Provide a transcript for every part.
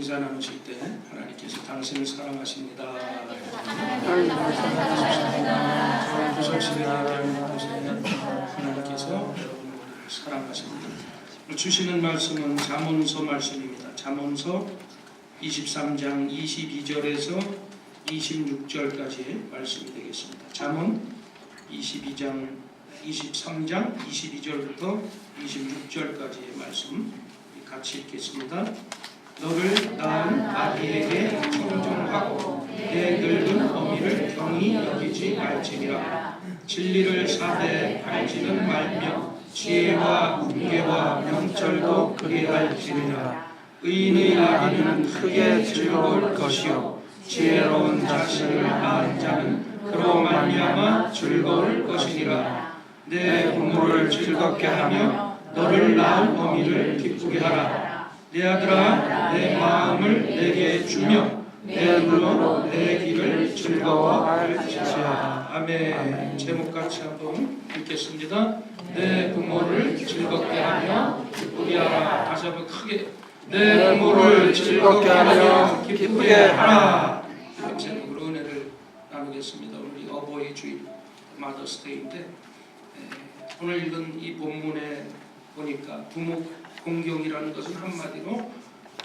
인사 나누실 때 하나님께서 당신을 사랑하십니다. 하나님께서 여러분을 사랑하십니다. 주시는 말씀은 잠언서 말씀입니다. 잠언서 23장 22절에서 26절까지의 말씀이 되겠습니다. 잠언 23장 22절부터 26절까지의 말씀 같이 읽겠습니다. 너를 낳은 아비에게 청종하고 내 늙은 어미를 경히 여기지 말지니라. 진리를 사대 알지는 말며 지혜와 훈계와 명철도 그리할지니라. 의인의 아비는 크게 즐거울 것이요 지혜로운 자식을 낳은 자는 그로 말미암아 즐거울 것이니라. 내 부모를 즐겁게 하며 너를 낳은 어미를 기쁘게 하라. 내 아들아, 내 마음을 내게 주며 내 눈으로 내 길을 즐거워할지어다. 아멘. 제목 같이 한번 읽겠습니다. 내 부모를 즐겁게 하며 기쁘게 하라. 다시 한번 크게. 내 부모를 즐겁게 하며 기쁘게 하라. 이런 제목으로 은혜를 나누겠습니다. 오늘 어버이 주일 마더스데이인데 오늘 읽은 이 본문에 보니까 부모 공경이라는 것은 한마디로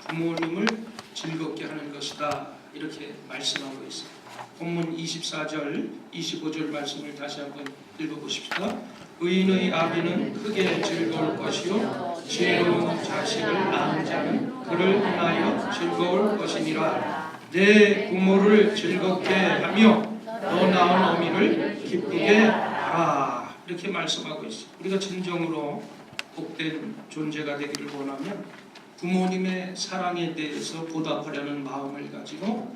부모님을 즐겁게 하는 것이다 이렇게 말씀하고 있습니다. 본문 24절 25절 말씀을 다시 한번 읽어보십시다. 의인의 아비는 크게 즐거울 것이요 지혜로운 자식을 낳은 자는 그를 인하여 즐거울 것이니라. 내 부모를 즐겁게 하며 너 낳은 어미를 기쁘게 하라 이렇게 말씀하고 있습니다. 우리가 진정으로 복된 존재가 되기를 원하면 부모님의 사랑에 대해서 보답하려는 마음을 가지고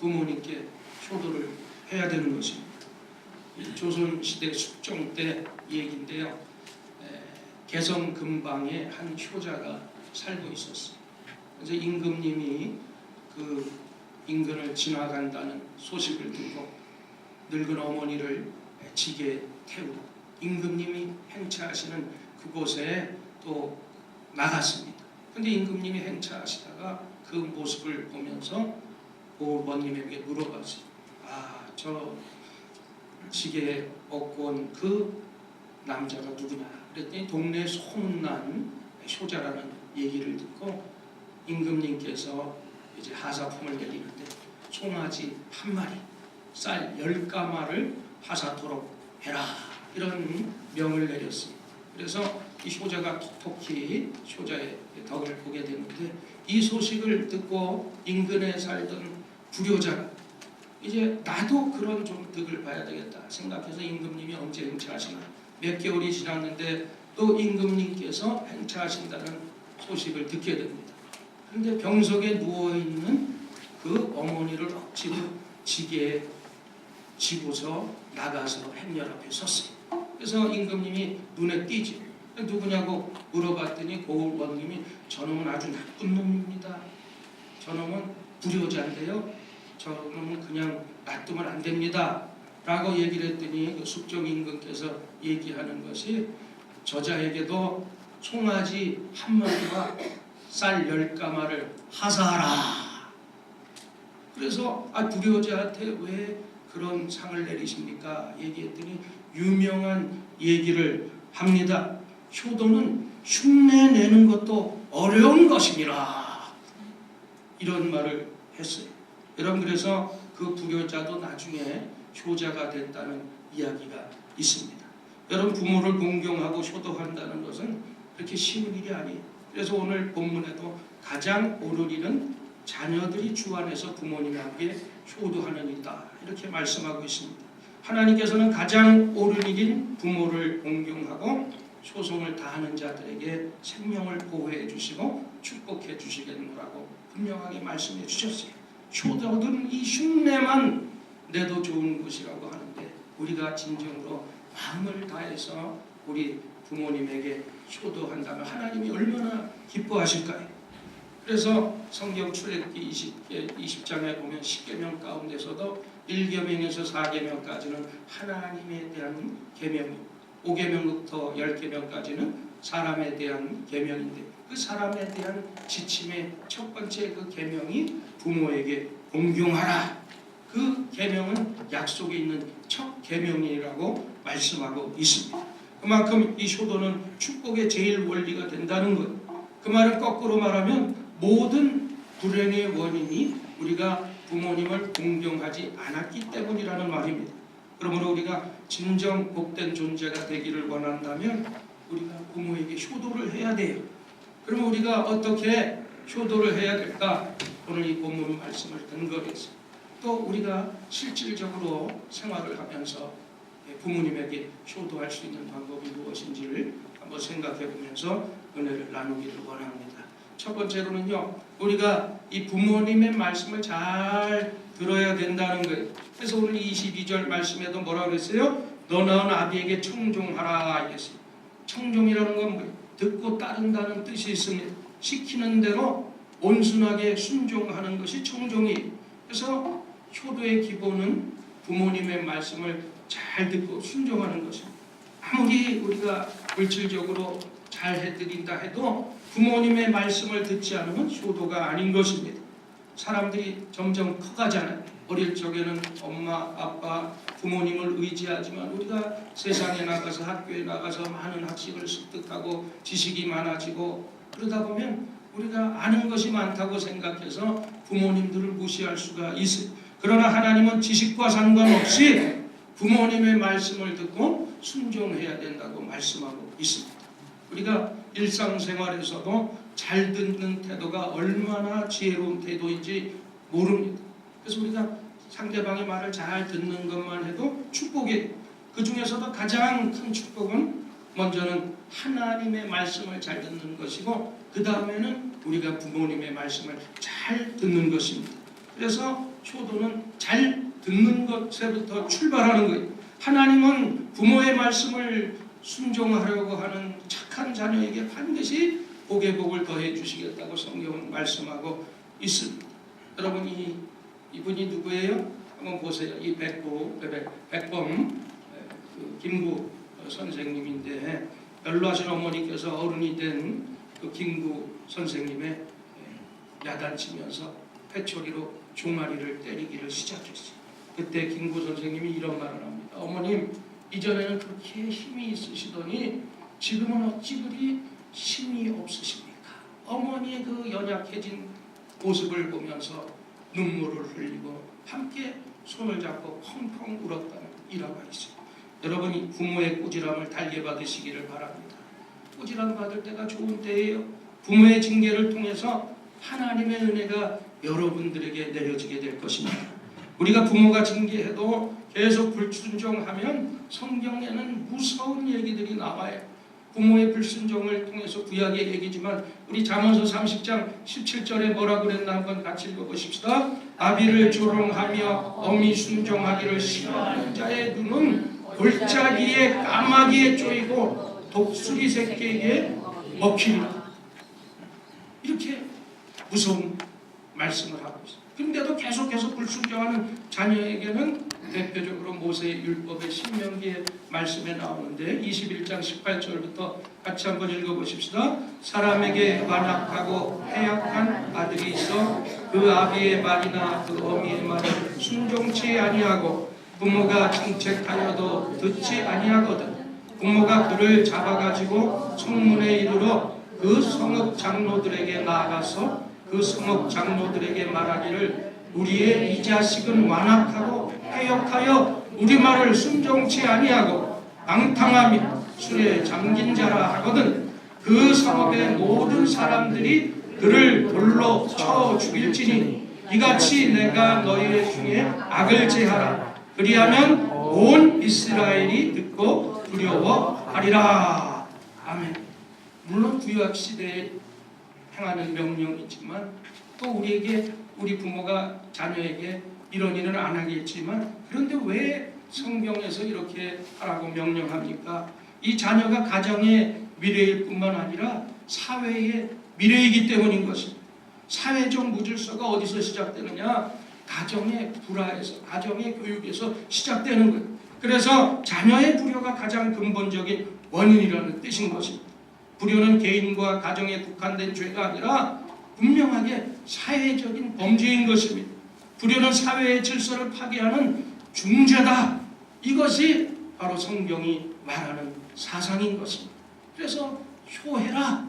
부모님께 효도를 해야 되는 것입니다. 조선시대 숙종 때 얘기인데요. 개성 근방에 한 효자가 살고 있었어요. 그래서 임금님이 그 인근을 지나간다는 소식을 듣고 늙은 어머니를 지게 태우고 임금님이 행차하시는 그곳에 또 나갔습니다. 그런데 임금님이 행차하시다가 그 모습을 보면서 어머님에게 물어봤어요. 저 지게 얻고 온 그 남자가 누구냐? 그랬더니 동네 소문난 효자라는 얘기를 듣고 임금님께서 이제 하사품을 내리는데 송아지 한 마리, 쌀 10가마를 하사토록 해라 이런 명을 내렸습니다. 그래서 이 효자가 톡톡히 효자의 덕을 보게 되는데 이 소식을 듣고 인근에 살던 불효자가 이제 나도 그런 좀 덕을 봐야 되겠다 생각해서 임금님이 언제 행차하시나 몇 개월이 지났는데 또 임금님께서 행차하신다는 소식을 듣게 됩니다. 그런데 병석에 누워있는 그 어머니를 억지로 지게에 지고서 나가서 행렬 앞에 섰어요. 그래서 임금님이 눈에 띄지. 누구냐고 물어봤더니 고을원님이 저놈은 아주 나쁜 놈입니다. 저놈은 불효자인데요. 저놈은 그냥 놔두면 안 됩니다. 라고 얘기를 했더니 그 숙종 임금께서 얘기하는 것이 저자에게도 송아지 한 마리와 쌀 10가마를 하사하라. 그래서 불효자한테 왜 그런 상을 내리십니까? 얘기했더니 유명한 얘기를 합니다. 효도는 흉내 내는 것도 어려운 것이니라. 이런 말을 했어요. 여러분 그래서 그 불효자도 나중에 효자가 됐다는 이야기가 있습니다. 여러분 부모를 공경하고 효도한다는 것은 그렇게 쉬운 일이 아니에요. 그래서 오늘 본문에도 가장 옳은 일은 자녀들이 주 안에서 부모님에게 효도하는 일이다 이렇게 말씀하고 있습니다. 하나님께서는 가장 옳은 일인 부모를 공경하고 소송을 다하는 자들에게 생명을 보호해 주시고 축복해 주시겠노라고 분명하게 말씀해 주셨어요. 효도는 이 흉내만 내도 좋은 것이라고 하는데 우리가 진정으로 마음을 다해서 우리 부모님에게 효도한다면 하나님이 얼마나 기뻐하실까요? 그래서 성경 출애굽기 20장에 보면 10계명 가운데서도 1계명에서 4계명까지는 하나님에 대한 계명이 5계명부터 10계명까지는 사람에 대한 계명인데 그 사람에 대한 지침의 첫 번째 그 계명이 부모에게 공경하라. 그 계명은 약속에 있는 첫 계명이라고 말씀하고 있습니다. 그만큼 이 효도는 축복의 제일 원리가 된다는 것. 그 말을 거꾸로 말하면 모든 불행의 원인이 우리가 부모님을 공경하지 않았기 때문이라는 말입니다. 그러므로 우리가 진정 복된 존재가 되기를 원한다면 우리가 부모에게 효도를 해야 돼요. 그러면 우리가 어떻게 효도를 해야 될까? 오늘 이 본문 말씀을 근거해서 또 우리가 실질적으로 생활을 하면서 부모님에게 효도할 수 있는 방법이 무엇인지를 한번 생각해 보면서 은혜를 나누기를 원합니다. 첫 번째로는요, 우리가 이 부모님의 말씀을 잘 들어야 된다는 거예요. 그래서 오늘 22절 말씀에도 뭐라고 그랬어요? 너 낳은 아비에게 청종하라 이랬어요. 청종이라는 건 뭐예요? 듣고 따른다는 뜻이 있습니다. 시키는 대로 온순하게 순종하는 것이 청종이에요. 그래서 효도의 기본은 부모님의 말씀을 잘 듣고 순종하는 것입니다. 아무리 우리가 물질적으로 잘 해드린다 해도 부모님의 말씀을 듣지 않으면 효도가 아닌 것입니다. 사람들이 점점 커가잖아요. 어릴 적에는 엄마, 아빠, 부모님을 의지하지만 우리가 세상에 나가서 학교에 나가서 많은 학식을 습득하고 지식이 많아지고 그러다 보면 우리가 아는 것이 많다고 생각해서 부모님들을 무시할 수가 있어요. 그러나 하나님은 지식과 상관없이 부모님의 말씀을 듣고 순종해야 된다고 말씀하고 있습니다. 우리가 일상생활에서도 잘 듣는 태도가 얼마나 지혜로운 태도인지 모릅니다. 그래서 우리가 상대방의 말을 잘 듣는 것만 해도 축복이에요. 그 중에서도 가장 큰 축복은 먼저는 하나님의 말씀을 잘 듣는 것이고 그 다음에는 우리가 부모님의 말씀을 잘 듣는 것입니다. 그래서 효도는 잘 듣는 것에부터 출발하는 거예요. 하나님은 부모의 말씀을 순종하려고 하는 착한 자녀에게 반드시 복의 복을 더해 주시겠다고 성경은 말씀하고 있습니다. 여러분 이분이 누구예요? 한번 보세요. 이 백범 김구 선생님인데 연로하신 어머니께서 어른이 된 그 김구 선생님의 야단치면서 회초리로 종아리를 때리기를 시작했어요. 그때 김구 선생님이 이런 말을 합니다. 어머님, 이전에는 그렇게 힘이 있으시더니 지금은 어찌 그리 힘이 없으십니까? 어머니의 그 연약해진 모습을 보면서 눈물을 흘리고 함께 손을 잡고 펑펑 울었다는 일화가 있어요. 여러분이 부모의 꾸지람을 달게 받으시기를 바랍니다. 꾸지람 받을 때가 좋은 때예요. 부모의 징계를 통해서 하나님의 은혜가 여러분들에게 내려지게 될 것입니다. 우리가 부모가 징계해도 계속 불순종하면 성경에는 무서운 얘기들이 나와요. 부모의 불순종을 통해서 구약의 얘기지만 우리 잠언서 30장 17절에 뭐라고 그랬나 한번 같이 읽어보십시다. 아비를 조롱하며 어미 순종하기를 싫어하는 자의 눈은 골짜기에 까마귀에 쪼이고 독수리 새끼에게 먹히리라. 이렇게 무서운 말씀을 하고 있어요. 근데도 계속해서 불순종하는 자녀에게는 대표적으로 모세의 율법의 신명기의 말씀에 나오는데 21장 18절부터 같이 한번 읽어보십시다. 사람에게 완악하고 해약한 아들이 있어 그 아비의 말이나 그 어미의 말을 순종치 아니하고 부모가 징책하여도 듣지 아니하거든. 부모가 그를 잡아가지고 성문에 이르러 그 성읍 장로들에게 나아가서 그 성읍 장로들에게 말하기를 우리의 이 자식은 완악하고 해역하여 우리 말을 순종치 아니하고 방탕하며 술에 잠긴 자라 하거든. 그 성읍의 모든 사람들이 그를 돌로 쳐 죽일지니 이같이 내가 너희 중에 악을 제하라. 그리하면 온 이스라엘이 듣고 두려워하리라. 아멘. 물론 구약 시대에 행하는 명령이지만 또 우리에게 우리 부모가 자녀에게 이런 일은 안 하겠지만 그런데 왜 성경에서 이렇게 하라고 명령합니까? 이 자녀가 가정의 미래일 뿐만 아니라 사회의 미래이기 때문인 것입니다. 사회적 무질서가 어디서 시작되느냐? 가정의 불화에서, 가정의 교육에서 시작되는 거예요. 그래서 자녀의 불효가 가장 근본적인 원인이라는 뜻인 것입니다. 불효는 개인과 가정에 국한된 죄가 아니라 분명하게 사회적인 범죄인 것입니다. 불효는 사회의 질서를 파괴하는 중죄다. 이것이 바로 성경이 말하는 사상인 것입니다. 그래서 효해라.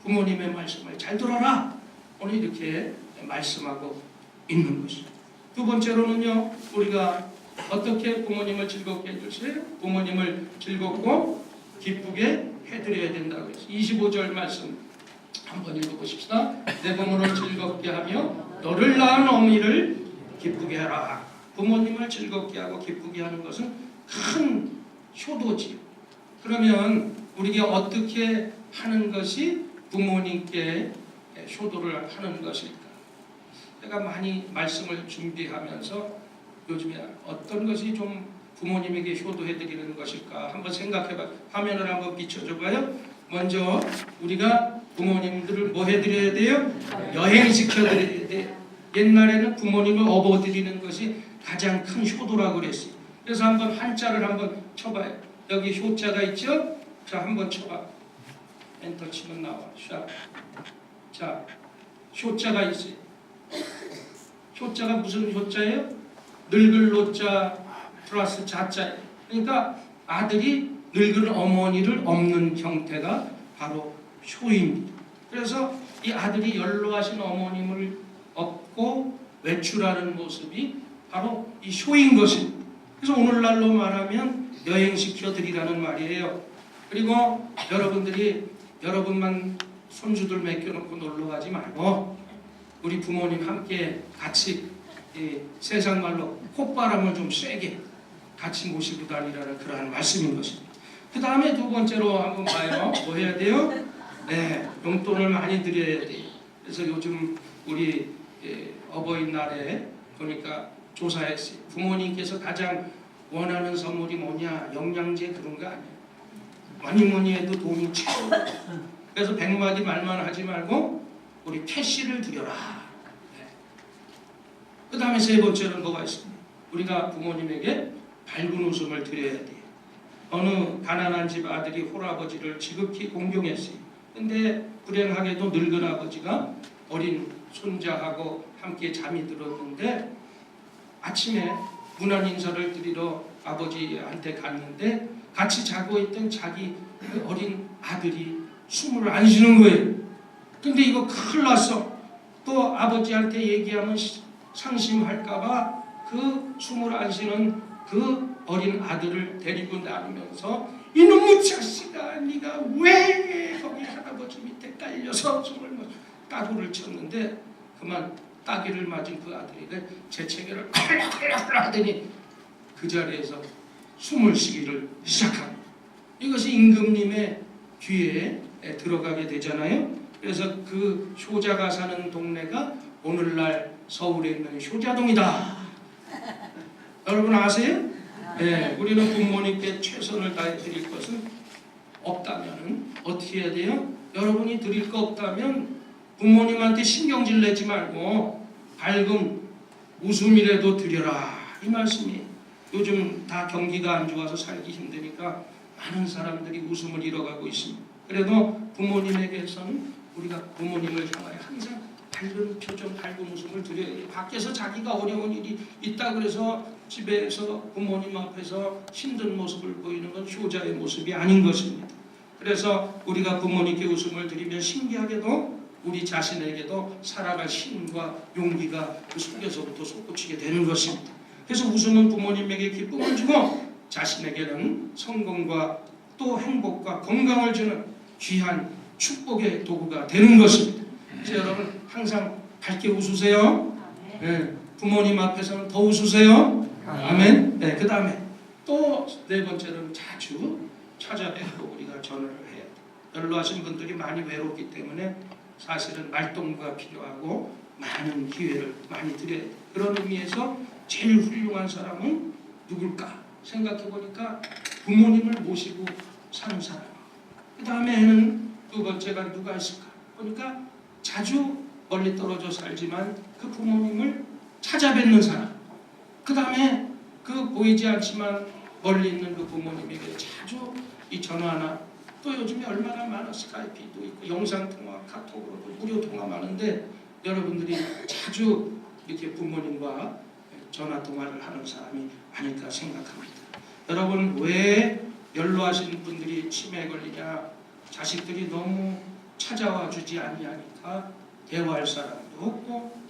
부모님의 말씀을 잘 들어라. 오늘 이렇게 말씀하고 있는 것입니다. 두 번째로는요, 우리가 어떻게 부모님을 즐겁게 해주세요? 부모님을 즐겁고 기쁘게 해드려야 된다고 해서 25절 말씀 한번 읽어보십시다. 내 부모를 즐겁게 하며 너를 낳은 어미를 기쁘게 하라. 부모님을 즐겁게 하고 기쁘게 하는 것은 큰 효도지요. 그러면 우리가 어떻게 하는 것이 부모님께 효도를 하는 것일까? 제가 많이 말씀을 준비하면서 요즘에 어떤 것이 좀 부모님에게 효도해드리는 것일까 한번 생각해봐요. 화면을 한번 비춰줘봐요. 먼저 우리가 부모님들을 뭐 해드려야 돼요? 여행시켜드려야 돼요. 옛날에는 부모님을 업어드리는 것이 가장 큰 효도라고 그랬어요. 그래서 한번 한자를 한번 쳐봐요. 여기 효자가 있죠? 자, 한번 쳐봐. 엔터 치면 나와. 자, 효자가 있어요. 효자가 무슨 효자예요? 늙을 노자 플러스 자자예요. 그러니까 아들이 늙은 어머니를 업는 형태가 바로 효입니다. 그래서 이 아들이 연로하신 어머님을 업고 외출하는 모습이 바로 이 효인 것입니다. 그래서 오늘날로 말하면 여행시켜 드리라는 말이에요. 그리고 여러분들이 여러분만 손주들 맡겨놓고 놀러 가지 말고 우리 부모님 함께 같이 세상 말로 콧바람을 좀 쐬게 같이 모시고 다니라는 그러한 말씀인 것입니다. 그 다음에 두 번째로 한번 봐요. 뭐 해야 돼요? 네, 용돈을 많이 드려야 돼요. 그래서 요즘 우리 어버이날에 보니까 조사했어요. 부모님께서 가장 원하는 선물이 뭐냐? 영양제 그런 거 아니에요. 뭐니 해도 돈이 최고. 그래서 100마디 말만 하지 말고 우리 캐시를 드려라. 네. 그 다음에 세 번째는 뭐가 있습니다. 우리가 부모님에게 밝은 웃음을 드려야 돼요. 어느 가난한 집 아들이 홀아버지를 지극히 공경했어요. 근데 불행하게도 늙은 아버지가 어린 손자하고 함께 잠이 들었는데 아침에 문안 인사를 드리러 아버지한테 갔는데 같이 자고 있던 자기 어린 아들이 숨을 안 쉬는 거예요. 근데 이거 큰일 났어. 또 아버지한테 얘기하면 상심할까봐 그 숨을 안 쉬는 그 어린 아들을 데리고 다니면서 이놈의 자식아, 네가 왜 거기 할아버지 밑에 깔려서 숨을 따구를 쳤는데 그만 따귀를 맞은 그 아들이 재채기를 콜락콜락 하더니 그 자리에서 숨을 쉬기를 시작합니다. 이것이 임금님의 귀에 들어가게 되잖아요. 그래서 그 효자가 사는 동네가 오늘날 서울에 있는 효자동이다. 여러분 아세요? 네, 우리는 부모님께 최선을 다해 드릴 것은 없다면 어떻게 해야 돼요? 여러분이 드릴 거 없다면 부모님한테 신경질 내지 말고 밝은 웃음이라도 드려라. 이 말씀이 요즘 다 경기가 안 좋아서 살기 힘드니까 많은 사람들이 웃음을 잃어가고 있습니다. 그래도 부모님에게서는 우리가 부모님을 향하여 항상 밝은 표정, 밝은 웃음을 드려야 해요. 밖에서 자기가 어려운 일이 있다 그래서 집에서 부모님 앞에서 힘든 모습을 보이는 건 효자의 모습이 아닌 것입니다. 그래서 우리가 부모님께 웃음을 드리면 신기하게도 우리 자신에게도 살아갈 힘과 용기가 그 속에서부터 솟구치게 되는 것입니다. 그래서 웃음은 부모님에게 기쁨을 주고 자신에게는 성공과 또 행복과 건강을 주는 귀한 축복의 도구가 되는 것입니다. 그래서 여러분 항상 밝게 웃으세요. 네, 부모님 앞에서는 더 웃으세요. 아멘. 네, 그 다음에 또 네 번째는 자주 찾아뵙고 우리가 전화를 해야 돼요. 연로하신 분들이 많이 외롭기 때문에 사실은 말동무가 필요하고 많은 기회를 많이 드려야 돼요. 그런 의미에서 제일 훌륭한 사람은 누굴까 생각해 보니까 부모님을 모시고 사는 사람. 그 다음에는 두 번째가 누가 있을까 보니까 자주 멀리 떨어져 살지만 그 부모님을 찾아뵙는 사람. 그 다음에 그 보이지 않지만 멀리 있는 그 부모님에게 자주 이 전화나 또 요즘에 얼마나 많아 스카이피도 있고 영상통화, 카톡으로도 무료 통화 많은데 여러분들이 자주 이렇게 부모님과 전화통화를 하는 사람이 아닐까 생각합니다. 여러분 왜 연로하신 분들이 치매에 걸리냐? 자식들이 너무 찾아와 주지 아니하니까 대화할 사람도 없고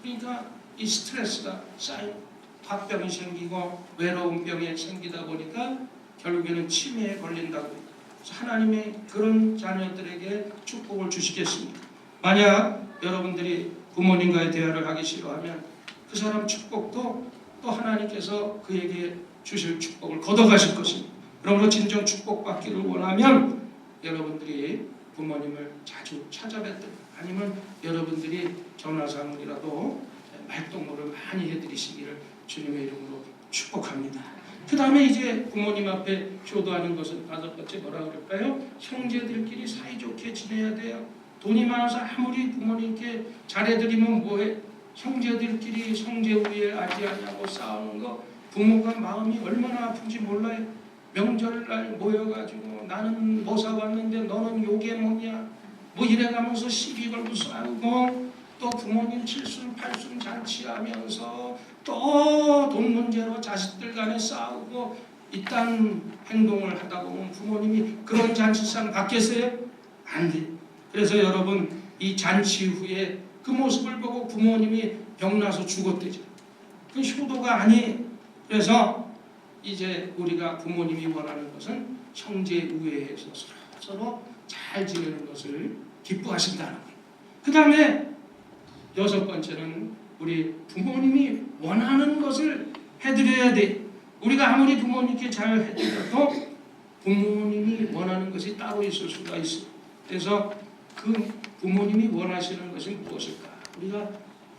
그러니까 이 스트레스가 쌓이고 화병이 생기고 외로운 병이 생기다 보니까 결국에는 치매에 걸린다고. 하나님의 그런 자녀들에게 축복을 주시겠습니까? 만약 여러분들이 부모님과의 대화를 하기 싫어하면 그 사람 축복도 또 하나님께서 그에게 주실 축복을 걷어가실 것입니다. 그러므로 진정 축복받기를 원하면 여러분들이 부모님을 자주 찾아뵙든 아니면 여러분들이 전화상이라도 말동무를 많이 해드리시기를 주님의 이름으로 축복합니다. 그 다음에 이제 부모님 앞에 효도하는 것은 5번째 뭐라 그럴까요? 형제들끼리 사이좋게 지내야 돼요. 돈이 많아서 아무리 부모님께 잘해드리면 뭐해? 형제들끼리 성제후에 아지하냐고 싸우는 거 부모가 마음이 얼마나 아픈지 몰라요. 명절날 모여가지고 나는 뭐 사왔는데 너는 요게 뭐냐 뭐 이래가면서 시비 걸고 싸우고 또 부모님 칠순 팔순 잔치하면서 또 돈 문제로 자식들 간에 싸우고 이딴 행동을 하다 보면 부모님이 그런 잔치상 받겠어요? 안 돼. 그래서 여러분 이 잔치 후에 그 모습을 보고 부모님이 병나서 죽었대죠. 그 효도가 아니에요. 그래서 이제 우리가 부모님이 원하는 것은 형제 우애해서 서로 잘 지내는 것을 기뻐하신다는 거예요. 그 다음에 6번째는 우리 부모님이 원하는 것을 해드려야 돼. 우리가 아무리 부모님께 잘 해드려도 부모님이 원하는 것이 따로 있을 수가 있어요. 그래서 그 부모님이 원하시는 것이 무엇일까? 우리가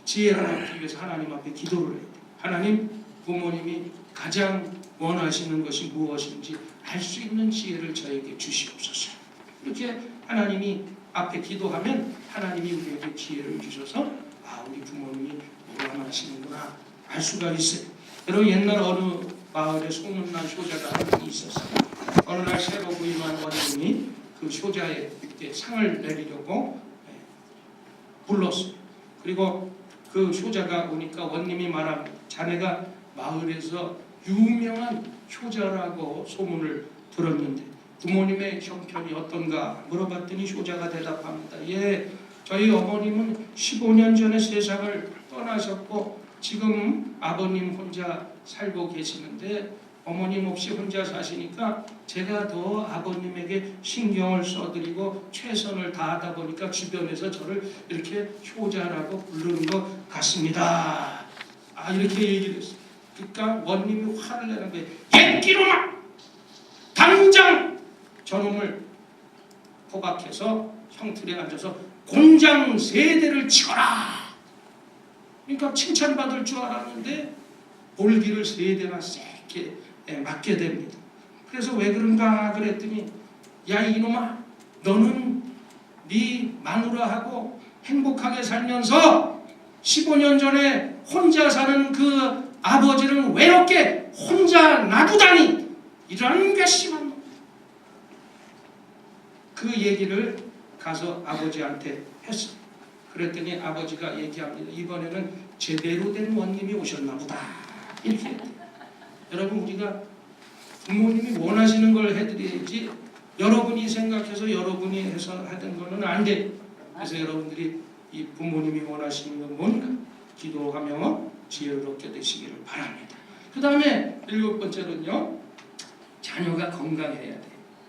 지혜를 얻기 위해서 하나님 앞에 기도를 해야 돼. 하나님, 부모님이 가장 원하시는 것이 무엇인지 알 수 있는 지혜를 저에게 주시옵소서. 이렇게 하나님이 앞에 기도하면 하나님이 우리에게 지혜를 주셔서 우리 부모님이 뭘 원하시는구나 알 수가 있어요. 여러분 옛날 어느 마을에 소문난 효자가 한 분이 있었어요. 어느 날 새로 부임한 원님이 그 효자에게 상을 내리려고 불렀어요. 그리고 그 효자가 오니까 원님이 말합니다. 자네가 마을에서 유명한 효자라고 소문을 들었는데 부모님의 형편이 어떤가 물어봤더니 효자가 대답합니다. 예, 저희 어머님은 15년 전에 세상을 떠나셨고 지금 아버님 혼자 살고 계시는데 어머님 없이 혼자 사시니까 제가 더 아버님에게 신경을 써드리고 최선을 다하다 보니까 주변에서 저를 이렇게 효자라고 부르는 것 같습니다. 이렇게 얘기를 했어요. 그러니까 원님이 화를 내는 거예요. 옛기로만 당장 저놈을 포박해서 형틀에 앉아서 곤장 3대를 치거라. 그러니까 칭찬받을 줄 알았는데 볼기를 3대나 세게 맞게 됩니다. 그래서 왜 그런가 그랬더니 야 이놈아 너는 네 마누라하고 행복하게 살면서 15년 전에 혼자 사는 그 아버지를 외롭게 혼자 놔두다니 이런 괘씸한 놈. 그 얘기를 가서 아버지한테 했어요. 그랬더니 아버지가 얘기합니다. 이번에는 제대로 된 원님이 오셨나 보다. 이렇게 했대요. 여러분 우리가 부모님이 원하시는 걸 해드려야지 여러분이 생각해서 여러분이 해서 하던 거는 안 돼. 그래서 여러분들이 이 부모님이 원하시는 건 뭔가 기도하며 지혜를 얻게 되시기를 바랍니다. 그 다음에 7번째는요. 자녀가 건강해야 돼.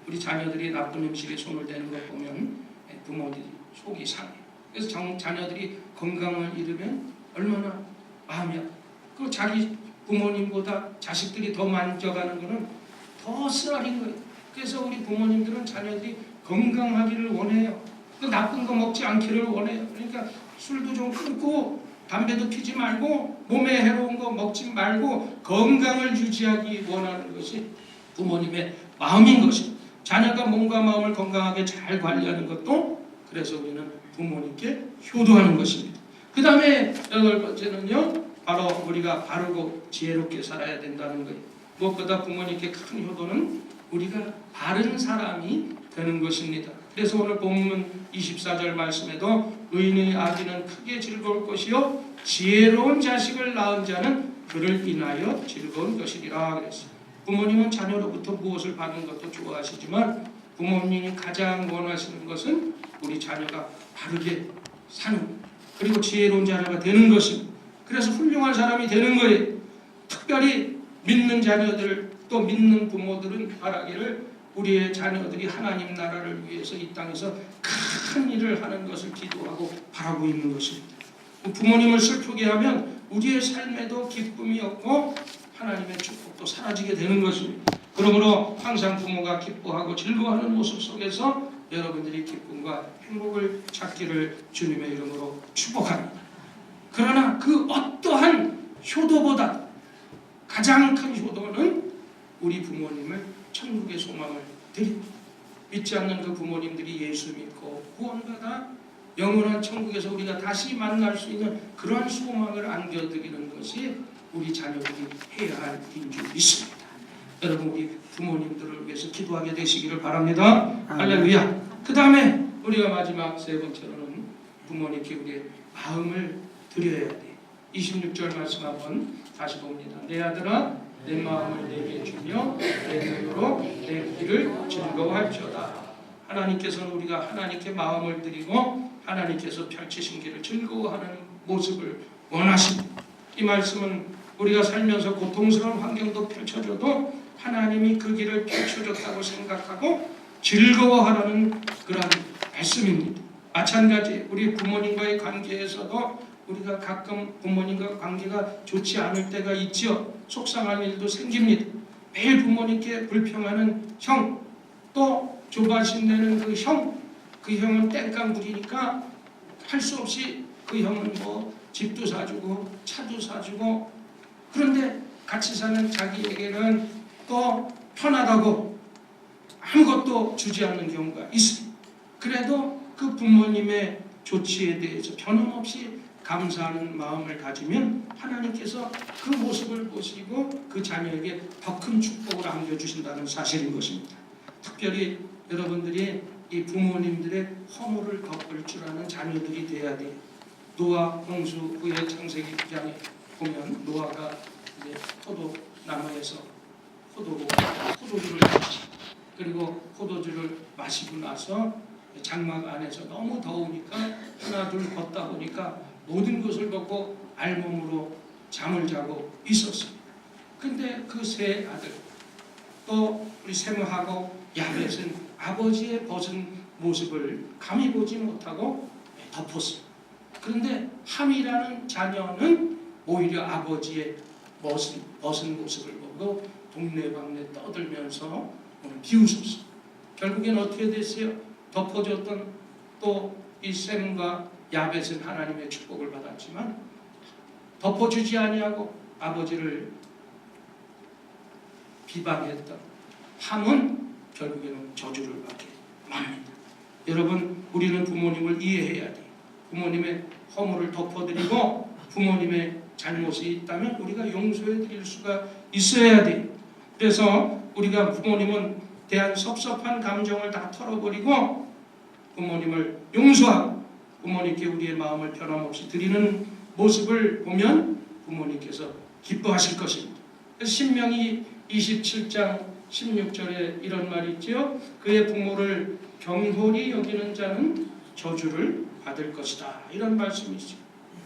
우리 자녀들이 나쁜 음식에 손을 대는 걸 보면 부모들이 속이 상해요. 그래서 자녀들이 건강을 잃으면 얼마나 마음이 그 자기 부모님보다 자식들이 더 만져가는 거는 더 쓰라린 거예요. 그래서 우리 부모님들은 자녀들이 건강하기를 원해요. 그 나쁜 거 먹지 않기를 원해요. 그러니까 술도 좀 끊고 담배도 피지 말고 몸에 해로운 거 먹지 말고 건강을 유지하기 원하는 것이 부모님의 마음인 것입니다. 자녀가 몸과 마음을 건강하게 잘 관리하는 것도 그래서 우리는 부모님께 효도하는 것입니다. 그 다음에 8번째는요. 바로 우리가 바르고 지혜롭게 살아야 된다는 거예요. 무엇보다 부모님께 큰 효도는 우리가 바른 사람이 되는 것입니다. 그래서 오늘 본문 24절 말씀에도 의인의 아기는 크게 즐거울 것이요 지혜로운 자식을 낳은 자는 그를 인하여 즐거운 것이리라 그랬어요. 부모님은 자녀로부터 무엇을 받는 것도 좋아하시지만 부모님이 가장 원하시는 것은 우리 자녀가 바르게 사는, 그리고 지혜로운 자녀가 되는 것입니다. 그래서 훌륭한 사람이 되는 거예요. 특별히 믿는 자녀들, 또 믿는 부모들은 바라기를 우리의 자녀들이 하나님 나라를 위해서 이 땅에서 큰 일을 하는 것을 기도하고 바라고 있는 것입니다. 부모님을 슬프게 하면 우리의 삶에도 기쁨이 없고 하나님의 축복도 사라지게 되는 것입니다. 그러므로 항상 부모가 기뻐하고 즐거워하는 모습 속에서 여러분들이 기쁨과 행복을 찾기를 주님의 이름으로 축복합니다. 그러나 그 어떠한 효도보다 가장 큰 효도는 우리 부모님을 천국의 소망을 드리고, 믿지 않는 그 부모님들이 예수 믿고 구원받아 영원한 천국에서 우리가 다시 만날 수 있는 그러한 소망을 안겨드리는 것이 우리 자녀들이 해야 할 일인 줄 믿습니다. 여러분, 우리 부모님들을 위해서 기도하게 되시기를 바랍니다. 할렐루야. 그 다음에 우리가 마지막 세 번째로는 부모님께 우리의 마음을 드려야 돼. 26절 말씀 한번 다시 봅니다. 내 아들아, 내 마음을 내게 주며 내 눈으로 내 길을 즐거워할지어다. 하나님께서는 우리가 하나님께 마음을 드리고 하나님께서 펼치신 길을 즐거워하는 모습을 원하십니다. 이 말씀은 우리가 살면서 고통스러운 환경도 펼쳐줘도 하나님이 그 길을 펼쳐줬다고 생각하고 즐거워하라는 그런 말씀입니다. 마찬가지 우리 부모님과의 관계에서도 우리가 가끔 부모님과 관계가 좋지 않을 때가 있죠. 속상한 일도 생깁니다. 매일 부모님께 불평하는 형, 또 조바심 내는 그 형, 그 형은 땡깡 부리니까 할 수 없이 그 형은 뭐 집도 사주고 차도 사주고, 그런데 같이 사는 자기에게는 또 편하다고 아무것도 주지 않는 경우가 있습니다. 그래도 그 부모님의 조치에 대해서 변함없이 감사하는 마음을 가지면 하나님께서 그 모습을 보시고 그 자녀에게 더 큰 축복을 안겨주신다는 사실인 것입니다. 특별히 여러분들이 이 부모님들의 허물을 덮을 줄 아는 자녀들이 돼야 돼요. 노아 홍수 후에 창세기 9장에 보면 노아가 이제 포도나무에서 포도주를 마시, 그리고 포도주를 마시고 나서 장막 안에서 너무 더우니까 하나 둘 걷다 보니까 모든 것을 벗고 알몸으로 잠을 자고 있었습니다. 근데 그 세 아들, 또 우리 셈하고 야벳은 아버지의 벗은 모습을 감히 보지 못하고 덮었습니다. 그런데 함이라는 자녀는 오히려 아버지의 벗은 모습을 보고 동네방네 떠들면서 비웃었습니다. 결국엔 어떻게 됐어요? 덮어줬던 또 이 셈과 야벳은 하나님의 축복을 받았지만 덮어주지 아니하고 아버지를 비방했던 함은 결국에는 저주를 받게 맙니다. 여러분, 우리는 부모님을 이해해야 돼요. 부모님의 허물을 덮어드리고 부모님의 잘못이 있다면 우리가 용서해드릴 수가 있어야 돼요. 그래서 우리가 부모님은 대한 섭섭한 감정을 다 털어버리고 부모님을 용서하고 부모님께 우리의 마음을 변함없이 드리는 모습을 보면 부모님께서 기뻐하실 것입니다. 신명기 27장 16절에 이런 말이 있죠. 그의 부모를 경홀히 여기는 자는 저주를 받을 것이다. 이런 말씀이죠.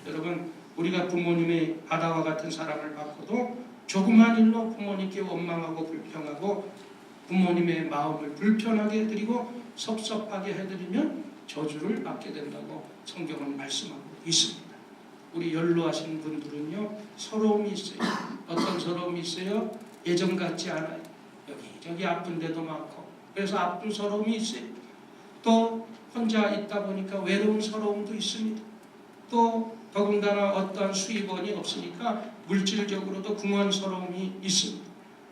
여러분, 우리가 부모님의 바다와 같은 사랑을 받고도 조그만 일로 부모님께 원망하고 불평하고 부모님의 마음을 불편하게 해드리고 섭섭하게 해드리면 저주를 받게 된다고 성경은 말씀하고 있습니다. 우리 연로하신 분들은요, 서러움이 있어요. 어떤 서러움이 있어요? 예전 같지 않아요. 여기저기 아픈 데도 많고, 그래서 아픈 서러움이 있어요. 또 혼자 있다 보니까 외로운 서러움도 있습니다. 또 더군다나 어떠한 수입원이 없으니까 물질적으로도 궁한 서러움이 있습니다.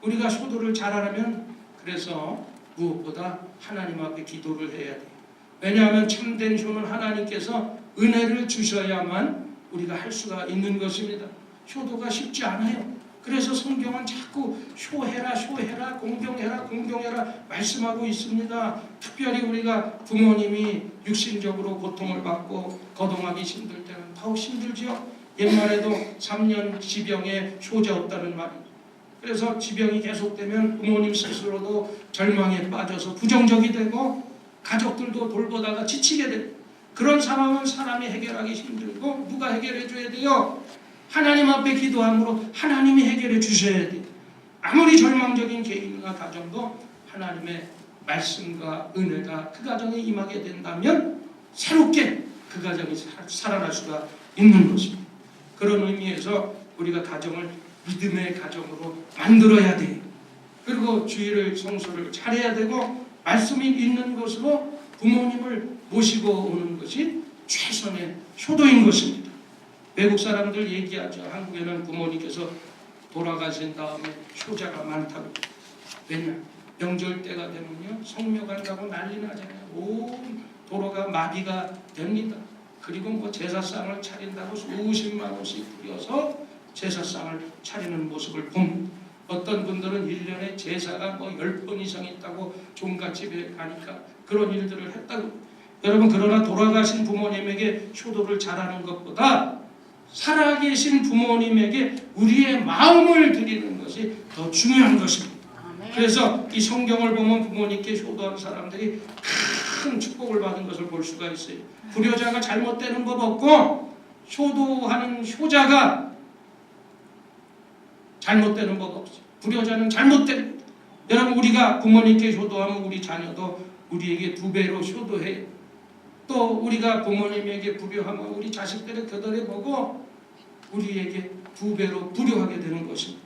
우리가 효도를 잘하려면 그래서 무엇보다 하나님 앞에 기도를 해야 돼요. 왜냐하면 참된 효는 하나님께서 은혜를 주셔야만 우리가 할 수가 있는 것입니다. 효도가 쉽지 않아요. 그래서 성경은 자꾸 효해라 효해라 공경해라 공경해라 말씀하고 있습니다. 특별히 우리가 부모님이 육신적으로 고통을 받고 거동하기 힘들 때는 더욱 힘들죠. 옛말에도 3년 지병에 효자 없다는 말이. 그래서 지병이 계속되면 부모님 스스로도 절망에 빠져서 부정적이 되고 가족들도 돌보다가 지치게 돼요. 그런 상황은 사람이 해결하기 힘들고 누가 해결해 줘야 돼요? 하나님 앞에 기도함으로 하나님이 해결해 주셔야 돼요. 아무리 절망적인 개인과 가정도 하나님의 말씀과 은혜가 그 가정에 임하게 된다면 새롭게 그 가정이 살아날 수가 있는 것입니다. 그런 의미에서 우리가 가정을 믿음의 가정으로 만들어야 돼요. 그리고 주일을 성수를 잘해야 되고 말씀이 있는 것으로 부모님을 모시고 오는 것이 최선의 효도인 것입니다. 외국 사람들 얘기하죠. 한국에는 부모님께서 돌아가신 다음에 효자가 많다고. 왜냐? 명절 때가 되면요 성묘 간다고 난리 나잖아요. 온 도로가 마비가 됩니다. 그리고 뭐 제사상을 차린다고 수십만 원씩 들여서 제사상을 차리는 모습을 봅니다. 어떤 분들은 1년에 제사가 뭐 10번 이상 있다고 종갓집에 가니까 그런 일들을 했다고. 여러분 그러나 돌아가신 부모님에게 효도를 잘하는 것보다 살아계신 부모님에게 우리의 마음을 드리는 것이 더 중요한 것입니다. 그래서 이 성경을 보면 부모님께 효도하는 사람들이 큰 축복을 받은 것을 볼 수가 있어요. 불효자가 잘못되는 법 없고 효도하는 효자가 잘못되는 법 없어요. 불효자는 잘못된. 여러분 우리가 부모님께 효도하면 우리 자녀도 우리에게 2배로 효도해요. 또 우리가 부모님에게 불효하면 우리 자식들을 겨드려보고 우리에게 2배로 불효하게 되는 것입니다.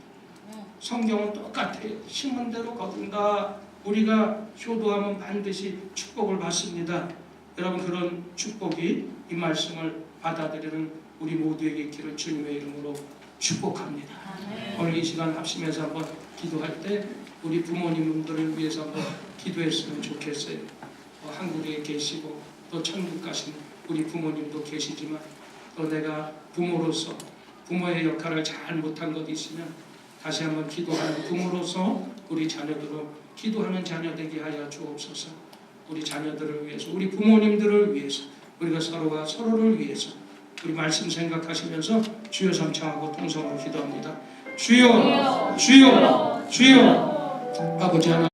성경은 똑같아요. 심은 대로 거둔다. 우리가 효도하면 반드시 축복을 받습니다. 여러분 그런 축복이 이 말씀을 받아들이는 우리 모두에게 있기를 주님의 이름으로 축복합니다. 오늘 이 시간 합심해서 한번 기도할 때 우리 부모님들을 위해서 한번 기도했으면 좋겠어요. 한국에 계시고 또 천국 가신 우리 부모님도 계시지만 또 내가 부모로서 부모의 역할을 잘 못한 것 있으면 다시 한번 기도하는 부모로서 우리 자녀들로 기도하는 자녀 되게 하여 주옵소서. 우리 자녀들을 위해서 우리 부모님들을 위해서 우리가 서로가 서로를 위해서 우리 말씀 생각하시면서 주여 삼창하고 통성으로 기도합니다. 주여 주여 주여 아버지 하나님